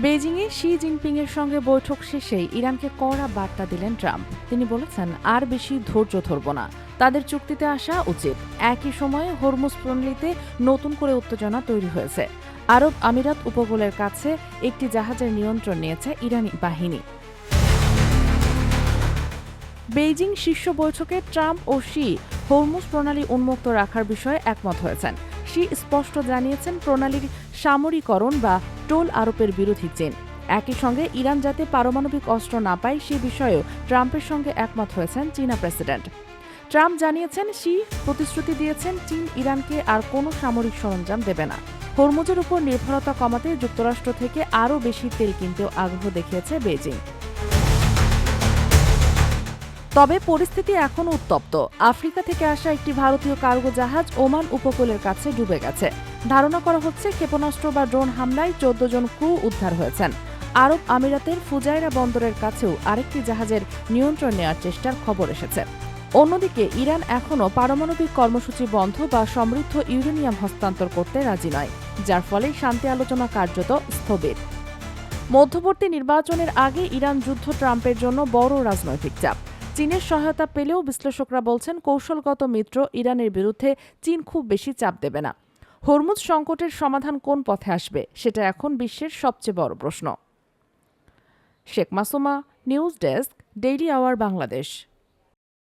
বেজিংয়ে she জিনপিংয়ের সঙ্গে বৈঠক শেষেই ইরানকে কড়া বার্তা দিলেন ট্রাম্প। তিনি বলেছেন, আর বেশি ধৈর্য ধরব না, তাদের চুক্তিতে আসা উচিত। একই সময়ে হরমুজ প্রণালীতে নতুন করে উত্তেজনা তৈরি হয়েছে। আরব আমিরাত উপকূলের কাছে একটি জাহাজের নিয়ন্ত্রণ নিয়েছে ইরানি বাহিনী। বেইজিং শীর্ষ বৈঠকে ট্রাম্প ও শি হরমুজ প্রণালী উন্মুক্ত রাখার বিষয়ে একমত হয়েছেন। শি স্পষ্ট জানিয়েছেন, প্রণালীর সামরিকরণ বা টোল আরোপের বিরোধী চীন। একই সঙ্গে ইরান যাতে পারমাণবিক অস্ত্র না পায় সে বিষয়েও ট্রাম্পের সঙ্গে একমত হয়েছেন চীনা প্রেসিডেন্ট। ট্রাম্প জানিয়েছেন, শি প্রতিশ্রুতি দিয়েছেন চীন ইরানকে আর কোনো সামরিক সরঞ্জাম দেবে না। হরমুজের উপর নির্ভরতা কমাতে যুক্তরাষ্ট্র থেকে আরও বেশি তেল কিনতেও আগ্রহ দেখিয়েছে বেইজিং। তবে পরিস্থিতি এখনও উত্তপ্ত। আফ্রিকা থেকে আসা একটি ভারতীয় কার্গো জাহাজ ওমান উপকূলের কাছে ডুবে গেছে। ধারণা করা হচ্ছে ক্ষেপণাস্ত্র বা ড্রোন হামলায় ১৪ জন ক্রু উদ্ধার হয়েছেন। আরব আমিরাতের ফুজাইরা বন্দরের কাছেও আরেকটি জাহাজের নিয়ন্ত্রণ নেওয়ার চেষ্টার খবর এসেছে। অন্যদিকে ইরান এখনও পারমাণবিক কর্মসূচি বন্ধ বা সমৃদ্ধ ইউরেনিয়াম হস্তান্তর করতে রাজি নয়, যার ফলে শান্তি আলোচনা কার্যত স্থবির। মধ্যবর্তী নির্বাচনের আগে ইরান যুদ্ধ ট্রাম্পের জন্য বড় রাজনৈতিক চাপ। চীনের সহায়তা পেলেও বিশ্লেষকরা বলছেন, কৌশলগত মিত্র ইরানের বিরুদ্ধে চীন খুব বেশি চাপ দেবে না। হরমুজ সংকটের সমাধান কোন পথে আসবে সেটা এখন বিশ্বের সবচেয়ে বড় প্রশ্ন। Sheikh Masuma, news desk, Daily Our Bangladesh.